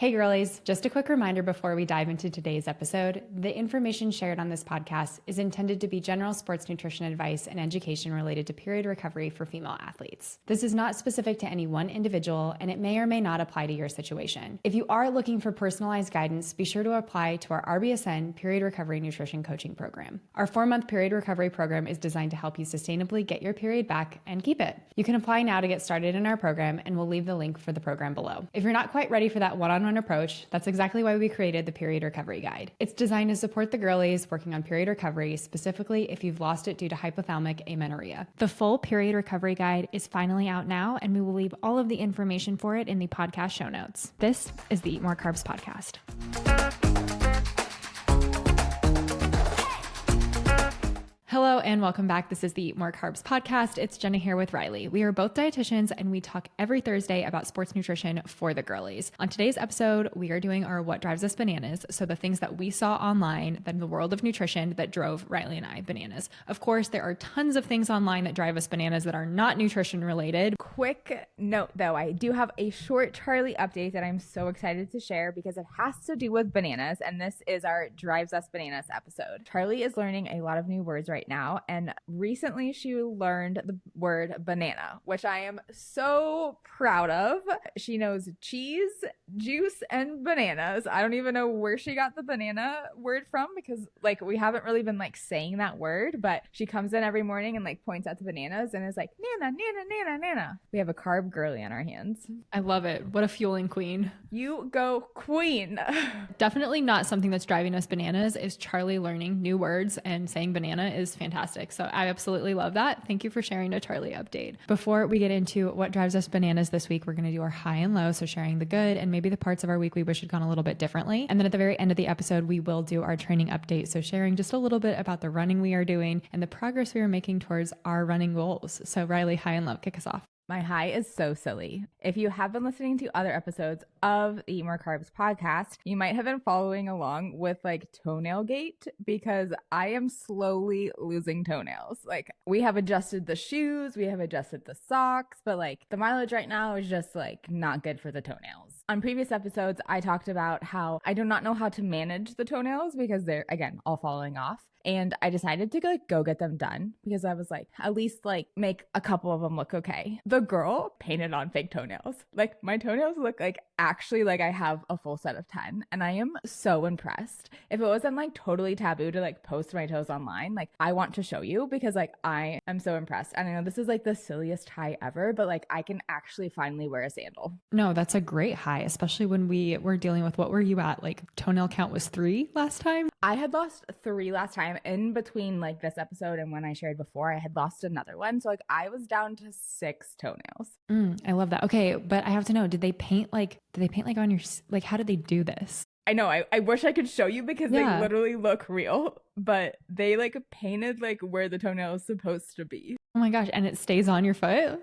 Hey girlies, just a quick reminder before we dive into today's episode. The information shared on this podcast is intended to be general sports nutrition advice and education related to period recovery for female athletes. This is not specific to any one individual, and it may or may not apply to your situation. If you are looking for personalized guidance, be sure to apply to our RBSN Period Recovery Nutrition Coaching Program. Our 4-month period recovery program is designed to help you sustainably get your period back and keep it. You can apply now to get started in our program, and we'll leave the link for the program below. If you're not quite ready for that one-on-one approach, that's exactly why we created the Period Recovery Guide. It's designed to support the girlies working on period recovery, specifically if you've lost it due to hypothalamic amenorrhea. The full Period Recovery Guide is finally out now, and we will leave all of the information for it in the podcast show notes. This is the Eat More Carbs Podcast. Hello and welcome back. This is the Eat More Carbs Podcast. It's Jenna here with Reilly. We are both dietitians and we talk every Thursday about sports nutrition for the girlies. On today's episode, we are doing our What Drives Us Bananas. So the things that we saw online in the world of nutrition that drove Reilly and I bananas. Of course, there are tons of things online that drive us bananas that are not nutrition related. Quick note though, I do have a short Charlie update that I'm so excited to share because it has to do with bananas, and this is our Drives Us Bananas episode. Charlie is learning a lot of new words right now, and recently she learned the word banana, which I am so proud of. She knows cheese, juice, and bananas. I don't even know where she got the banana word from because we haven't really been saying that word, but she comes in every morning and points at the bananas and is like, nana, nana, nana, nana. We have a carb girly on our hands. I love it. What a fueling queen. You go queen. Definitely not something that's driving us bananas is Charlie learning new words, and saying banana is fantastic. So I absolutely love that. Thank you for sharing the Charlie update. Before we get into what drives us bananas this week, we're going to do our high and low. So sharing the good and maybe the parts of our week we wish had gone a little bit differently. And then at the very end of the episode, we will do our training update. So sharing just a little bit about the running we are doing and the progress we are making towards our running goals. So Reilly, high and low, kick us off. My high is so silly. If you have been listening to other episodes of the Eat More Carbs podcast, you might have been following along with toenail gate because I am slowly losing toenails. We have adjusted the shoes, we have adjusted the socks, but the mileage right now is just not good for the toenails. On previous episodes, I talked about how I do not know how to manage the toenails because they're, again, all falling off. And I decided to go get them done because I was at least make a couple of them look okay. The girl painted on fake toenails. My toenails look actually I have a full set of 10, and I am so impressed. If it wasn't totally taboo to post my toes online, I want to show you because I am so impressed. And I know this is the silliest high ever, but I can actually finally wear a sandal. No, that's a great high, especially when we were dealing with, what were you at? Toenail count was 3 last time? I had lost 3 last time. In between this episode and when I shared before, I had lost another one. So I was down to 6 toenails. I love that. Okay, but I have to know, did they paint on your, how did they do this? I know. I wish I could show you because they literally look real, but they painted where the toenail is supposed to be. Oh my gosh. And it stays on your foot?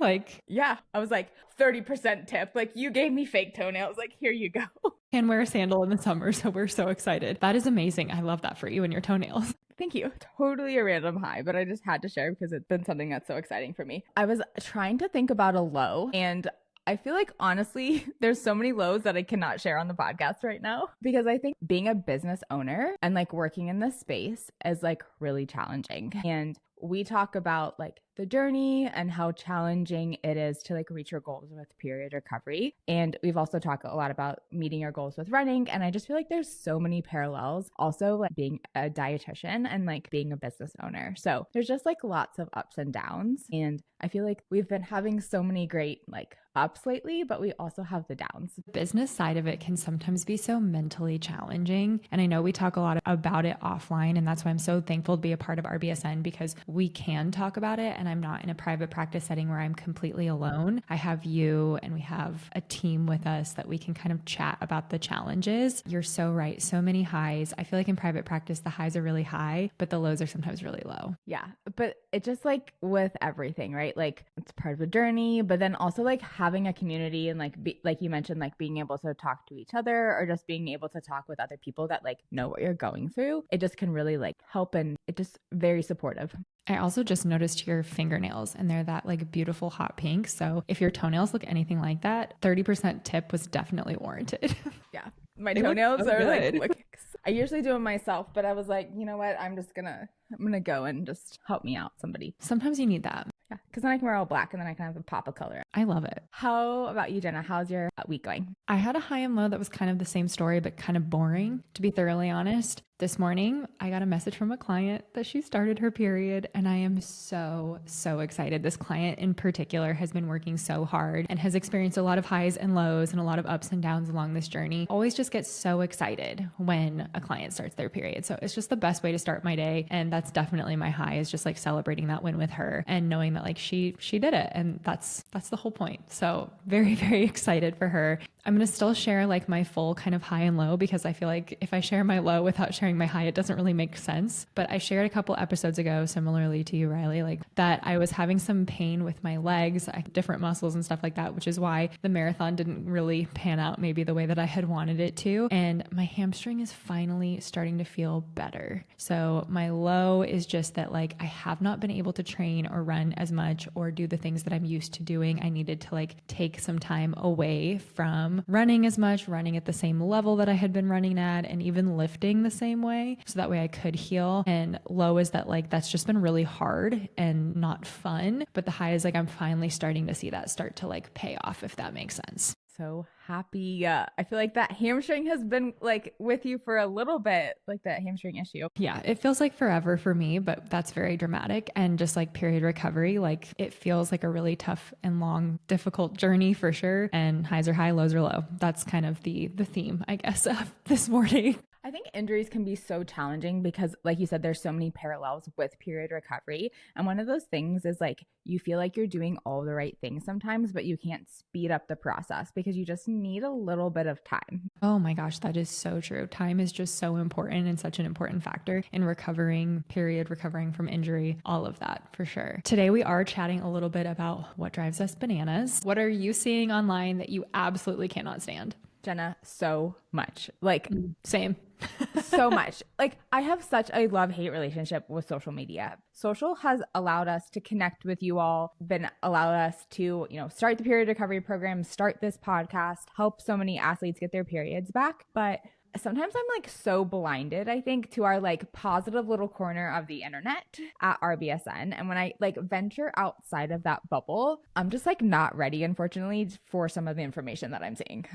Yeah. I was 30% tip. You gave me fake toenails. Here you go. Can wear a sandal in the summer. So we're so excited. That is amazing. I love that for you and your toenails. Thank you. Totally a random high, but I just had to share because it's been something that's so exciting for me. I was trying to think about a low, and I feel honestly, there's so many lows that I cannot share on the podcast right now because I think being a business owner and working in this space is really challenging. And we talk about the journey and how challenging it is to reach your goals with period recovery. And we've also talked a lot about meeting your goals with running. And I just feel there's so many parallels also being a dietitian and being a business owner. So there's just lots of ups and downs. And I feel we've been having so many great ups lately, but we also have the downs. The business side of it can sometimes be so mentally challenging. And I know we talk a lot about it offline, and that's why I'm so thankful to be a part of RBSN because we can talk about it, and I'm not in a private practice setting where I'm completely alone. I have you, and we have a team with us that we can kind of chat about the challenges. You're so right. So many highs. I feel in private practice, the highs are really high, but the lows are sometimes really low. Yeah. But it just with everything, right? It's part of the journey, but then also having a community and like you mentioned, being able to talk to each other or just being able to talk with other people that know what you're going through. It just can really help, and it just very supportive. I also just noticed your fingernails and they're that like beautiful hot pink. So if your toenails look anything like that, 30% tip was definitely warranted. Yeah. My They look toenails so are good. like, I usually do them myself, but I was like, you know what? I'm gonna go and just help me out, somebody. Sometimes you need that. Yeah. Cause then I can wear all black and then I can have a pop of color. I love it. How about you, Jenna? How's your week going? I had a high and low that was kind of the same story, but kind of boring, to be thoroughly honest. This morning, I got a message from a client that she started her period, and I am so excited. This client in particular has been working so hard and has experienced a lot of highs and lows and a lot of ups and downs along this journey. Always just get so excited when a client starts their period. So it's just the best way to start my day. And that's definitely my high, is just like celebrating that win with her and knowing that like she did it. And that's the whole point. So very excited for her. I'm going to still share like my full kind of high and low, because I feel like if I share my low without sharing my high, it doesn't really make sense. But I shared a couple episodes ago, similarly to you, Reilly, like that I was having some pain with my legs, different muscles and stuff like that, which is why the marathon didn't really pan out maybe the way that I had wanted it to. And my hamstring is finally starting to feel better. So my low is just that like I have not been able to train or run as much or do the things that I'm used to doing. I needed to like take some time away from running as much, running at the same level that I had been running at, and even lifting the same way, so that way I could heal. And low is that like that's just been really hard and not fun, but the high is like I'm finally starting to see that start to like pay off, if that makes sense. So happy. I feel like that hamstring has been like with you for a little bit, like that hamstring issue. Yeah, it feels like forever for me, but that's very dramatic. And just like period recovery, like it feels like a really tough and long, difficult journey for sure. And highs are high, lows are low. That's kind of the theme, I guess, of this morning. I think injuries can be so challenging because, like you said, there's so many parallels with period recovery. And one of those things is like you feel like you're doing all the right things sometimes, but you can't speed up the process because you just need a little bit of time. Oh my gosh, that is so true. Time is just so important and such an important factor in recovering from injury, all of that for sure. Today, we are chatting a little bit about what drives us bananas. What are you seeing online that you absolutely cannot stand? Jenna, so much. Like, same. So much. Like, I have such a love-hate relationship with social media. Social has allowed us to connect with you all, allowed us to, start the period recovery program, start this podcast, help so many athletes get their periods back. But sometimes I'm like so blinded, I think, to our like positive little corner of the internet at RBSN. And when I like venture outside of that bubble, I'm just like not ready, unfortunately, for some of the information that I'm seeing.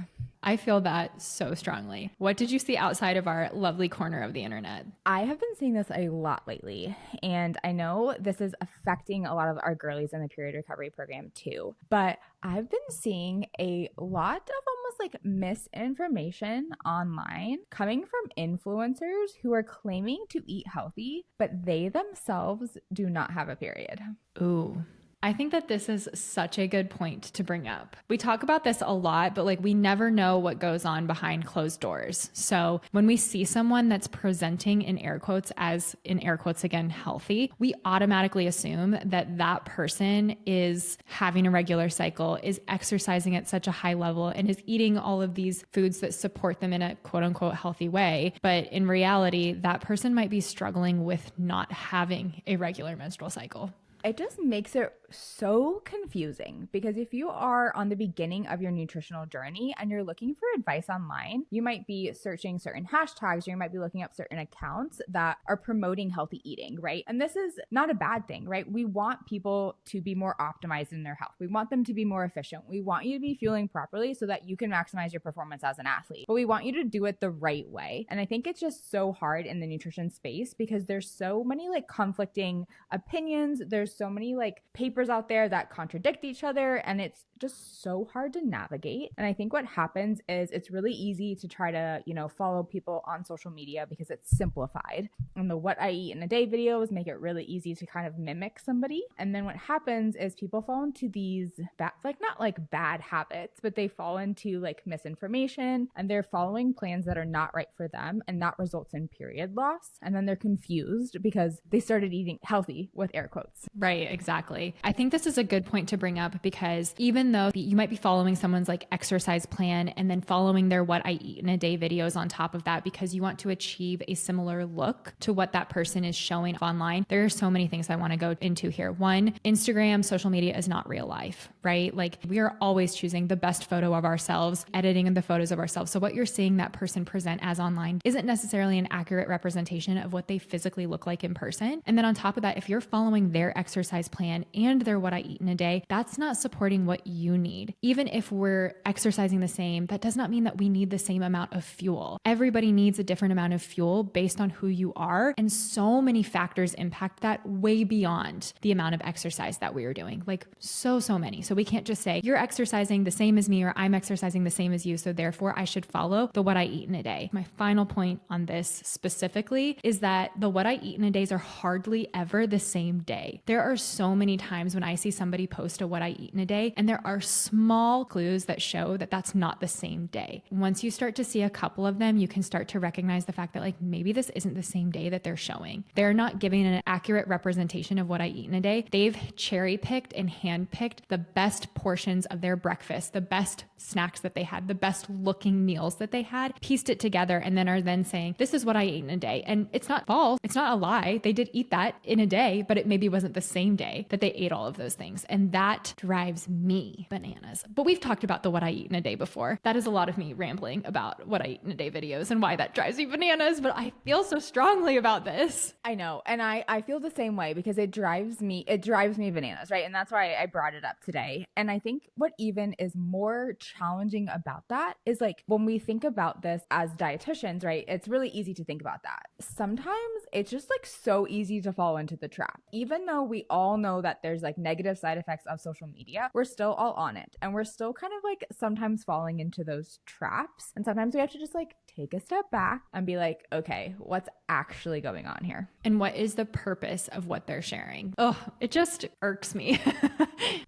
I feel that so strongly. What did you see outside of our lovely corner of the internet? I have been seeing this a lot lately, and I know this is affecting a lot of our girlies in the period recovery program too, but I've been seeing a lot of almost like misinformation online coming from influencers who are claiming to eat healthy, but they themselves do not have a period. Ooh. I think that this is such a good point to bring up. We talk about this a lot, but like we never know what goes on behind closed doors. So when we see someone that's presenting in air quotes as, in air quotes again, healthy, we automatically assume that that person is having a regular cycle, is exercising at such a high level, and is eating all of these foods that support them in a quote unquote healthy way. But in reality, that person might be struggling with not having a regular menstrual cycle. It just makes it so confusing because if you are on the beginning of your nutritional journey and you're looking for advice online, you might be searching certain hashtags or you might be looking up certain accounts that are promoting healthy eating, right? And this is not a bad thing, right? We want people to be more optimized in their health. We want them to be more efficient. We want you to be fueling properly so that you can maximize your performance as an athlete. But we want you to do it the right way. And I think it's just so hard in the nutrition space because there's so many like conflicting opinions. There's so many like papers out there that contradict each other, and it's just so hard to navigate. And I think what happens is it's really easy to try to, follow people on social media because it's simplified. And the what I eat in a day videos make it really easy to kind of mimic somebody. And then what happens is people fall into these not like bad habits, but they fall into like misinformation and they're following plans that are not right for them, and that results in period loss. And then they're confused because they started eating healthy with air quotes. Right, exactly. I I think this is a good point to bring up because even though you might be following someone's like exercise plan and then following their what I eat in a day videos on top of that because you want to achieve a similar look to what that person is showing online, there are so many things I want to go into here. One, Instagram, social media is not real life, right? Like we are always choosing the best photo of ourselves, editing the photos of ourselves. So what you're seeing that person present as online isn't necessarily an accurate representation of what they physically look like in person. And then on top of that, if you're following their exercise plan and their what I eat in a day, that's not supporting what you need. Even if we're exercising the same, that does not mean that we need the same amount of fuel. Everybody needs a different amount of fuel based on who you are. And so many factors impact that way beyond the amount of exercise that we are doing. Like so many. So we can't just say you're exercising the same as me or I'm exercising the same as you. So therefore I should follow the what I eat in a day. My final point on this specifically is that the what I eat in a days are hardly ever the same day. There are so many times when I see somebody post a what I eat in a day and there are small clues that show that that's not the same day. Once you start to see a couple of them, you can start to recognize the fact that like maybe this isn't the same day that they're showing. They're not giving an accurate representation of what I eat in a day. They've cherry picked and hand picked the best portions of their breakfast, the best snacks that they had, the best looking meals that they had, pieced it together, and then are then saying, this is what I ate in a day. And it's not false. It's not a lie. They did eat that in a day, but it maybe wasn't the same day that they ate all of those things. And that drives me bananas. But we've talked about the what I eat in a day before. That is a lot of me rambling about what I eat in a day videos and why that drives me bananas, but I feel so strongly about this. I know. And I feel the same way because it drives me bananas, right? And that's why I brought it up today. And I think what even is more challenging about that is like when we think about this as dietitians, right? It's really easy to think about that. Sometimes it's just like so easy to fall into the trap. Even though we all know that there's like negative side effects of social media, we're still all on it. And we're still kind of like sometimes falling into those traps. And sometimes we have to just like take a step back and be like, okay, what's actually going on here? And what is the purpose of what they're sharing? Oh, it just irks me.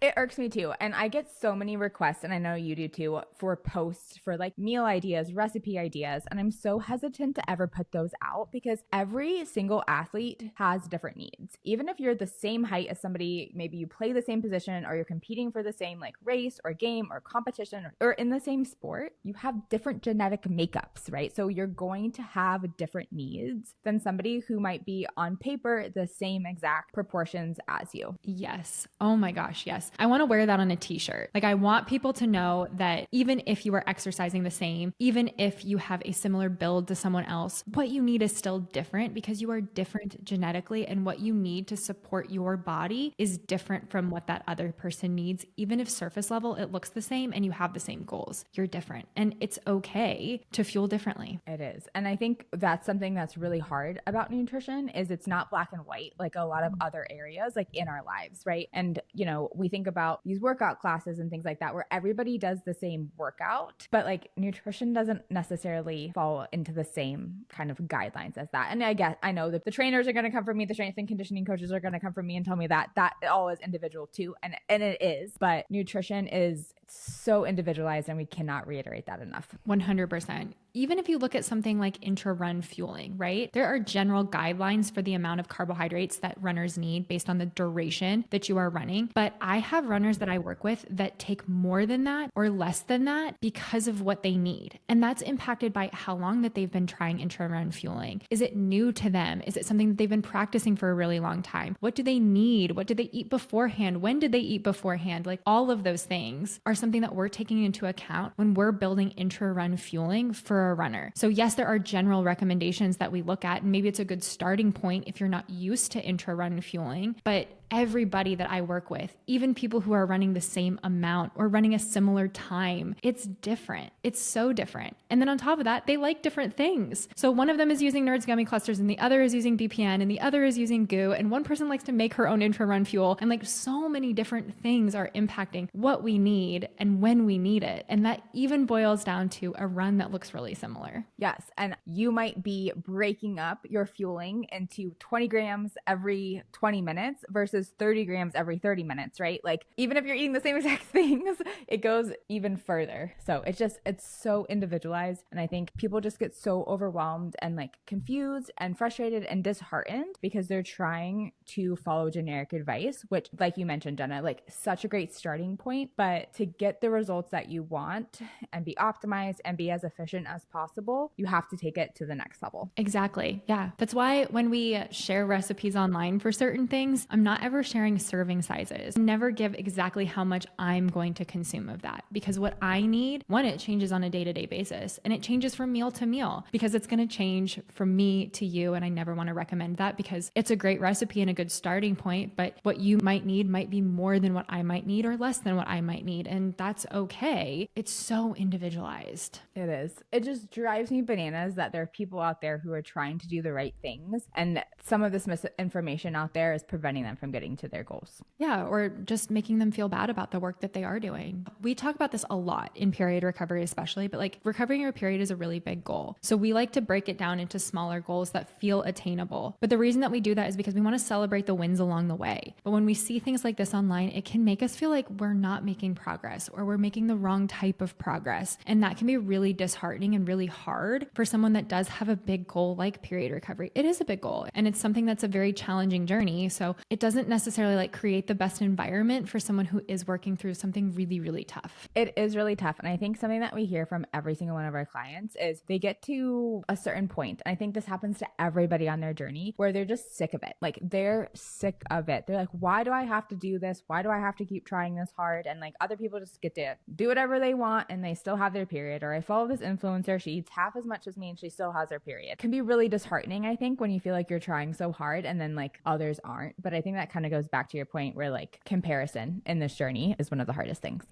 It irks me too. And I get so many requests, and I know you do too, for posts for like meal ideas, recipe ideas. And I'm so hesitant to ever put those out because every single athlete has different needs. Even if you're the same height as somebody, maybe you play the same position or you're competing for the same like race or game or competition or in the same sport, you have different genetic makeups, right? So you're going to have different needs than somebody who might be on paper the same exact proportions as you. Yes. Oh my gosh. Yes. I want to wear that on a t-shirt. Like I want people to know that even if you are exercising the same, even if you have a similar build to someone else, what you need is still different because you are different genetically, and what you need to support your body is different from what that other person needs. Even if surface level, it looks the same and you have the same goals, you're different, and it's okay to fuel differently. It is. And I think that's something that's really hard about nutrition is it's not black and white like a lot of other areas like in our lives, right? And, you know, we think about these workout classes and things like that where everybody does the same workout, but like nutrition doesn't necessarily fall into the same kind of guidelines as that. And I know that the trainers are going to come from me, the strength and conditioning coaches are going to come from me and tell me that all is individual too. And it is, but nutrition is so individualized and we cannot reiterate that enough. 100%. Even if you look at something like intra-run fueling, right? There are general guidelines for the amount of carbohydrates that runners need based on the duration that you are running. But I have runners that I work with that take more than that or less than that because of what they need. And that's impacted by how long that they've been trying intra-run fueling. Is it new to them? Is it something that they've been practicing for a really long time? What do they need? What did they eat beforehand? When did they eat beforehand? Like all of those things are something that we're taking into account when we're building intra-run fueling for a runner. So yes, there are general recommendations that we look at, and maybe it's a good starting point if you're not used to intra-run fueling, but everybody that I work with, even people who are running the same amount or running a similar time, it's different. It's so different. And then on top of that, they like different things. So one of them is using Nerds Gummy Clusters and the other is using BPN and the other is using GU, and one person likes to make her own intra-run fuel, and like so many different things are impacting what we need and when we need it. And that even boils down to a run that looks really similar. Yes. And you might be breaking up your fueling into 20 grams every 20 minutes versus versus 30 grams every 30 minutes, right? Like even if you're eating the same exact things, it goes even further. So it's so individualized. And I think people just get so overwhelmed and like confused and frustrated and disheartened because they're trying to follow generic advice, which, like you mentioned, Jenna, like such a great starting point. But to get the results that you want and be optimized and be as efficient as possible, you have to take it to the next level. Exactly. Yeah. That's why when we share recipes online for certain things, I'm not ever sharing serving sizes. Never give exactly how much I'm going to consume of that, because what I need, one, it changes on a day-to-day basis, and it changes from meal to meal because it's going to change from me to you. And I never want to recommend that because it's a great recipe and a good starting point, but what you might need might be more than what I might need or less than what I might need. And that's okay. It's so individualized. It is. It just drives me bananas that there are people out there who are trying to do the right things, and some of this misinformation out there is preventing them from getting to their goals. Yeah, or just making them feel bad about the work that they are doing. We talk about this a lot in period recovery, especially, but like recovering your period is a really big goal. So we like to break it down into smaller goals that feel attainable. But the reason that we do that is because we want to celebrate the wins along the way. But when we see things like this online, it can make us feel like we're not making progress or we're making the wrong type of progress. And that can be really disheartening and really hard for someone that does have a big goal like period recovery. It is a big goal, and it's something that's a very challenging journey. So it doesn't necessarily like create the best environment for someone who is working through something really, really tough. It is really tough. And I think something that we hear from every single one of our clients is they get to a certain point, and I think this happens to everybody on their journey, where they're just sick of it. Like they're sick of it. They're like, why do I have to do this? Why do I have to keep trying this hard? And like other people just get to do whatever they want and they still have their period. Or I follow this influencer, she eats half as much as me and she still has her period. It can be really disheartening, I think, when you feel like you're trying so hard and then like others aren't. But I think that kind of goes back to your point where like comparison in this journey is one of the hardest things.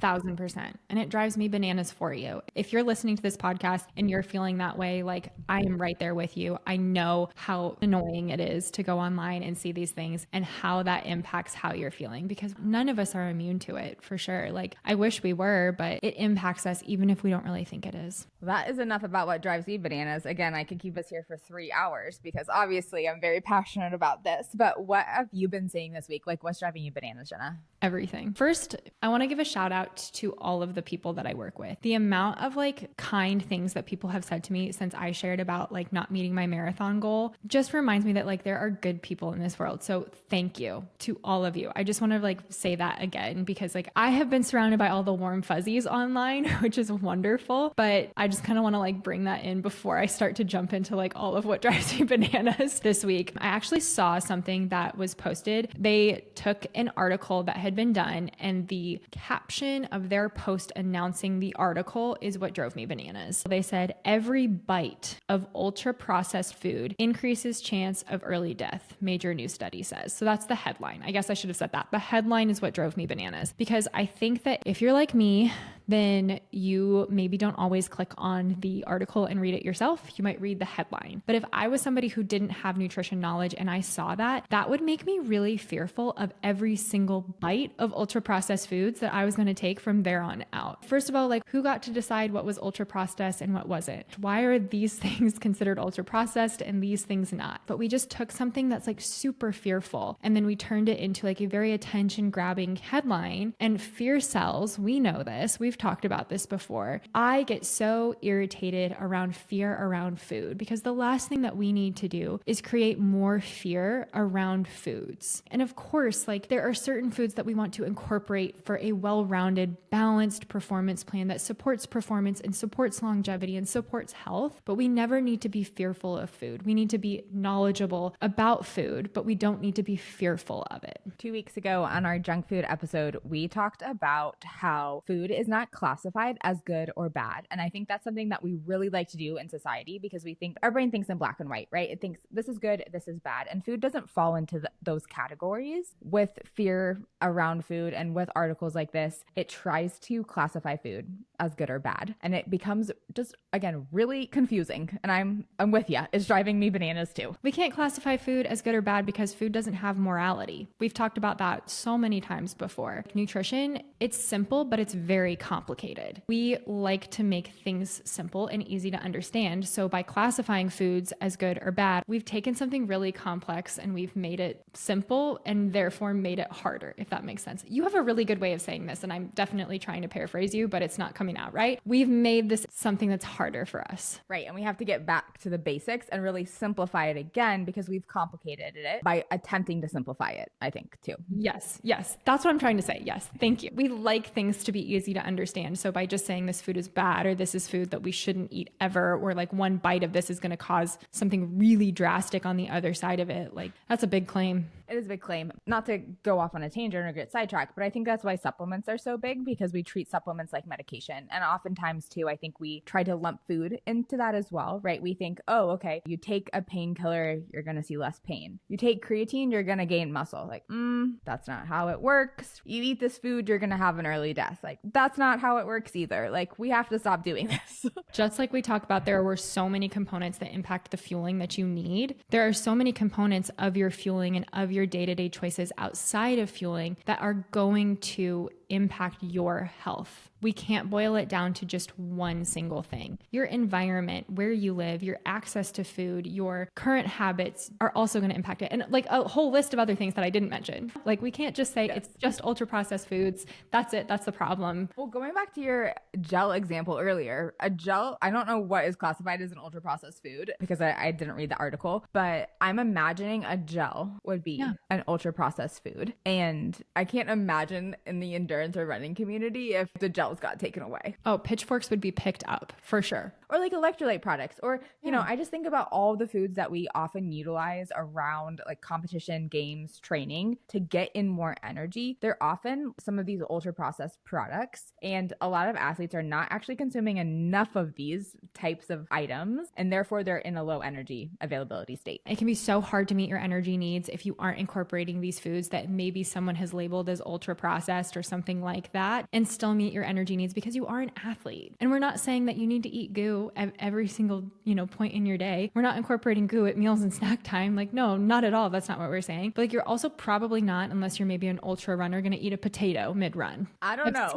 1,000%. And it drives me bananas for you. If you're listening to this podcast and you're feeling that way, like I am right there with you. I know how annoying it is to go online and see these things and how that impacts how you're feeling, because none of us are immune to it, for sure. Like I wish we were, but it impacts us even if we don't really think it is. That is enough about what drives me bananas. Again, I could keep us here for 3 hours because obviously I'm very passionate about this, but what have you been seeing this week? Like what's driving you bananas, Jenna? Everything. First, I want to give a shout out to all of the people that I work with. The amount of like kind things that people have said to me since I shared about like not meeting my marathon goal just reminds me that like there are good people in this world. So thank you to all of you. I just want to like say that again because like I have been surrounded by all the warm fuzzies online, which is wonderful, but I just kind of want to like bring that in before I start to jump into like all of what drives me bananas this week. I actually saw something that was posted. They took an article that had been done and the caption of their post announcing the article is what drove me bananas. They said, every bite of ultra processed food increases chance of early death, major new study says. So that's the headline. I guess I should have said that. The headline is what drove me bananas, because I think that if you're like me, then you maybe don't always click on the article and read it yourself. You might read the headline. But if I was somebody who didn't have nutrition knowledge and I saw that, that would make me really fearful of every single bite of ultra processed foods that I was going to take from there on out. First of all, like who got to decide what was ultra processed and what wasn't? Why are these things considered ultra processed and these things not? But we just took something that's like super fearful and then we turned it into like a very attention grabbing headline. And fear sells. We know this. We've talked about this before. I get so irritated around fear around food because the last thing that we need to do is create more fear around foods. And of course, like there are certain foods that we want to incorporate for a well-rounded, balanced performance plan that supports performance and supports longevity and supports health. But we never need to be fearful of food. We need to be knowledgeable about food, but we don't need to be fearful of it. 2 weeks ago on our junk food episode, we talked about how food is not classified as good or bad. And I think that's something that we really like to do in society because we think our brain thinks in black and white, right? It thinks this is good, this is bad. And food doesn't fall into those categories. With fear around food and with articles like this, it tries to classify food as good or bad. And it becomes just, again, really confusing. And I'm with you. It's driving me bananas too. We can't classify food as good or bad because food doesn't have morality. We've talked about that so many times before. Nutrition, it's simple, but it's very complex. complicated. We like to make things simple and easy to understand. So by classifying foods as good or bad, we've taken something really complex and we've made it simple and therefore made it harder, if that makes sense. You have a really good way of saying this, and I'm definitely trying to paraphrase you, but it's not coming out right. We've made this something that's harder for us. Right. And we have to get back to the basics and really simplify it again because we've complicated it by attempting to simplify it, I think, too. Yes. That's what I'm trying to say. Yes. Thank you. We like things to be easy to understand. So by just saying this food is bad or this is food that we shouldn't eat ever, or like one bite of this is going to cause something really drastic on the other side of it, like that's a big claim. It is a big claim. Not to go off on a tangent or get sidetracked, but I think that's why supplements are so big, because we treat supplements like medication. And oftentimes too, I think we try to lump food into that as well, right? We think, oh, okay, you take a painkiller, you're going to see less pain. You take creatine, you're going to gain muscle. Like, that's not how it works. You eat this food, you're going to have an early death. Like, that's not how it works either. Like, we have to stop doing this. Just like we talked about, there were so many components that impact the fueling that you need. There are so many components of your fueling and of your day-to-day choices outside of fueling that are going to impact your health. We can't boil it down to just one single thing. Your environment, where you live, your access to food, your current habits are also going to impact it. And like a whole list of other things that I didn't mention. Like we can't just say it's just ultra processed foods. That's it. That's the problem. Well, going back to your gel example earlier, a gel, I don't know what is classified as an ultra processed food because I didn't read the article, but I'm imagining a gel would be an ultra processed food. And I can't imagine in the endurance or running community if the gels got taken away. Oh, pitchforks would be picked up for sure. Or like electrolyte products, or, you know, I just think about all the foods that we often utilize around like competition, games, training to get in more energy. They're often some of these ultra processed products. And a lot of athletes are not actually consuming enough of these types of items. And therefore they're in a low energy availability state. It can be so hard to meet your energy needs if you aren't incorporating these foods that maybe someone has labeled as ultra processed or something like that, and still meet your energy needs because you are an athlete. And we're not saying that you need to eat goo at every single, point in your day. We're not incorporating goo at meals and snack time. Like, no, not at all. That's not what we're saying. But like, you're also probably not, unless you're maybe an ultra runner, going to eat a potato mid-run. I don't know.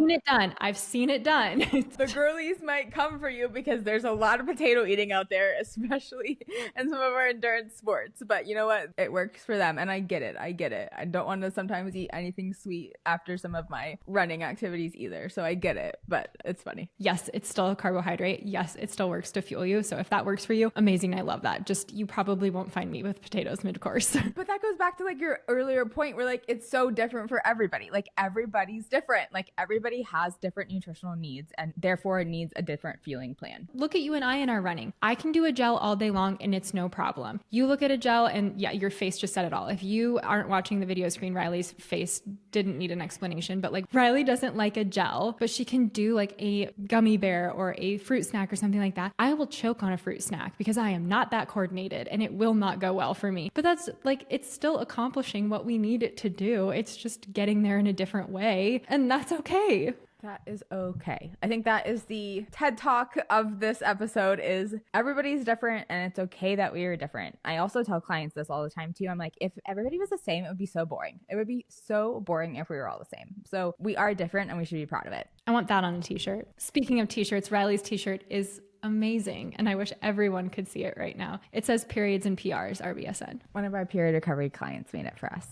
I've seen it done. The girlies might come for you because there's a lot of potato eating out there, especially in some of our endurance sports. But you know what? It works for them. And I get it. I don't want to sometimes eat anything sweet after some of my running activities either. So I get it, but it's funny. Yes, it's still a carbohydrate. Yes, it still works to fuel you. So if that works for you, amazing. I love that. Just, you probably won't find me with potatoes mid-course. But that goes back to like your earlier point where like, it's so different for everybody. Like everybody's different. Like everybody has different nutritional needs and therefore needs a different fueling plan. Look at you and I in our running. I can do a gel all day long and it's no problem. You look at a gel and your face just said it all. If you aren't watching the video screen, Reilly's face didn't need an explanation, but like Reilly doesn't like a gel, but she can do like a gummy bear or a fruit snack or something like that. I will choke on a fruit snack because I am not that coordinated and it will not go well for me. But that's like, it's still accomplishing what we need it to do. It's just getting there in a different way. And that's okay. That is okay. I think that is the TED Talk of this episode is everybody's different and it's okay that we are different. I also tell clients this all the time too. I'm like, if everybody was the same, it would be so boring. It would be so boring if we were all the same. So we are different and we should be proud of it. I want that on a t-shirt. Speaking of t-shirts, Reilly's t-shirt is amazing. And I wish everyone could see it right now. It says periods and PRs, RBSN. One of our period recovery clients made it for us.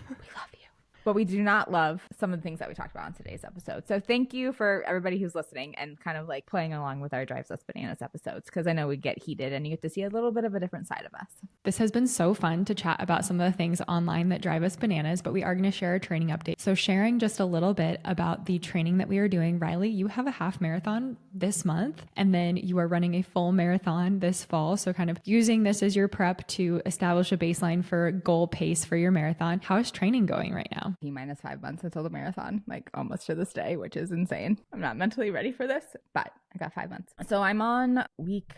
We love you. But we do not love some of the things that we talked about on today's episode. So thank you for everybody who's listening and kind of like playing along with our Drives Us Bananas episodes, because I know we get heated and you get to see a little bit of a different side of us. This has been so fun to chat about some of the things online that drive us bananas, but we are going to share a training update. So sharing just a little bit about the training that we are doing. Reilly, you have a half marathon this month, and then you are running a full marathon this fall. So kind of using this as your prep to establish a baseline for goal pace for your marathon. How is training going right now? Minus 5 months until the marathon, like almost to this day, which is insane. I'm not mentally ready for this, but I got 5 months. So I'm on week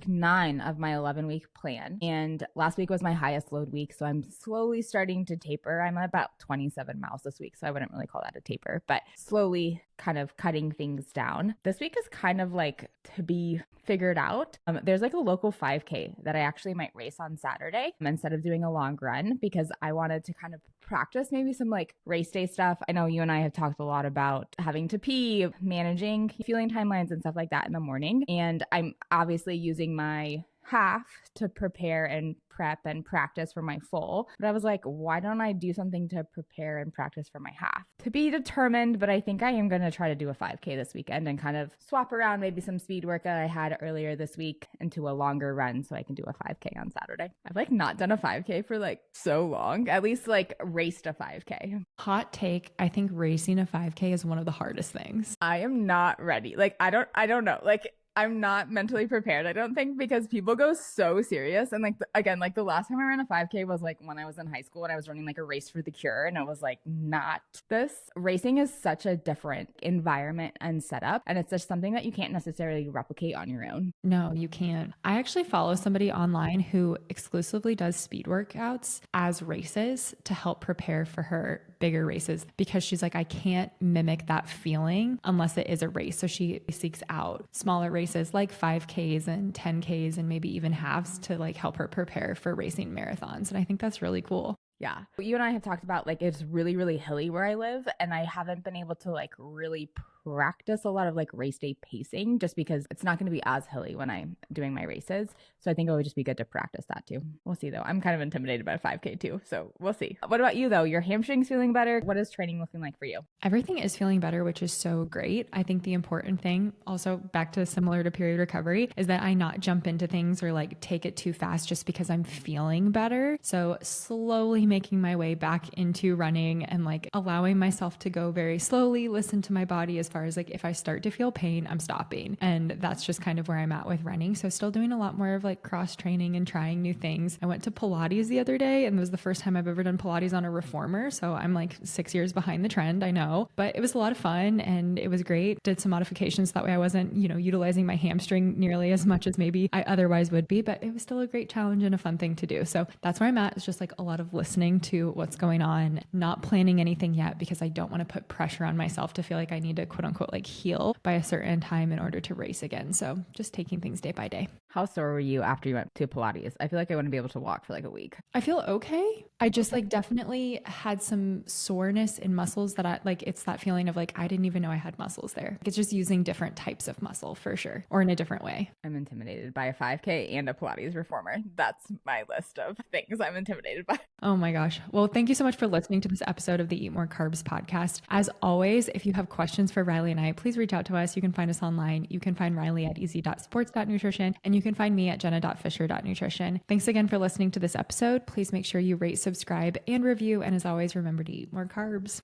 9 of my 11-week plan. And last week was my highest load week. So I'm slowly starting to taper. I'm at about 27 miles this week. So I wouldn't really call that a taper, but slowly kind of cutting things down. This week is kind of like to be figured out. There's like a local 5K that I actually might race on Saturday instead of doing a long run, because I wanted to kind of practice maybe some like race day stuff. I know you and I have talked a lot about having to pee, managing fueling timelines and stuff like that in the morning. And I'm obviously using my half to prepare and prep and practice for my full. But I was like, why don't I do something to prepare and practice for my half? To be determined, but I think I am going to try to do a 5K this weekend and kind of swap around maybe some speed work that I had earlier this week into a longer run so I can do a 5K on Saturday. I've like not done a 5K for like so long, at least like raced a 5K. Hot take. I think racing a 5K is one of the hardest things. I am not ready. Like, I don't know. Like, I'm not mentally prepared, I don't think, because people go so serious. And like, again, like the last time I ran a 5K was like when I was in high school and I was running like a race for the cure. And I was like, not this. Racing is such a different environment and setup. And it's just something that you can't necessarily replicate on your own. No, you can't. I actually follow somebody online who exclusively does speed workouts as races to help prepare for her bigger races, because she's like, I can't mimic that feeling unless it is a race. So she seeks out smaller races like 5Ks and 10Ks and maybe even halves to like help her prepare for racing marathons. And I think that's really cool. Yeah. You and I have talked about like it's really, really hilly where I live, and I haven't been able to like really practice a lot of like race day pacing just because it's not going to be as hilly when I'm doing my races. So I think it would just be good to practice that too. We'll see though. I'm kind of intimidated by 5K too. So we'll see. What about you though? Your hamstrings feeling better? What is training looking like for you? Everything is feeling better, which is so great. I think the important thing, also back to similar to period recovery, is that I not jump into things or like take it too fast just because I'm feeling better. So slowly making my way back into running and like allowing myself to go very slowly, listen to my body as far as like if I start to feel pain, I'm stopping. And that's just kind of where I'm at with running. So still doing a lot more of like cross training and trying new things. I went to Pilates the other day and it was the first time I've ever done Pilates on a reformer. So I'm like 6 years behind the trend, I know, but it was a lot of fun and it was great. Did some modifications that way I wasn't, utilizing my hamstring nearly as much as maybe I otherwise would be, but it was still a great challenge and a fun thing to do. So that's where I'm at. It's just like a lot of listening to what's going on, not planning anything yet because I don't want to put pressure on myself to feel like I need to quote unquote like heal by a certain time in order to race again. So just taking things day by day. How sore were you after you went to Pilates? I feel like I wouldn't be able to walk for like a week. I feel okay. I just like definitely had some soreness in muscles that I like, it's that feeling of like, I didn't even know I had muscles there. It's just using different types of muscle for sure, or in a different way. I'm intimidated by a 5K and a Pilates reformer. That's my list of things I'm intimidated by. Oh my gosh. Well, thank you so much for listening to this episode of the Eat More Carbs podcast. As always, if you have questions for Reilly and I, please reach out to us. You can find us online. You can find Reilly at easy.sports.nutrition, and you can find me at jenna.fisher.nutrition. Thanks again for listening to this episode. Please make sure you rate, subscribe, and review. And as always, remember to eat more carbs.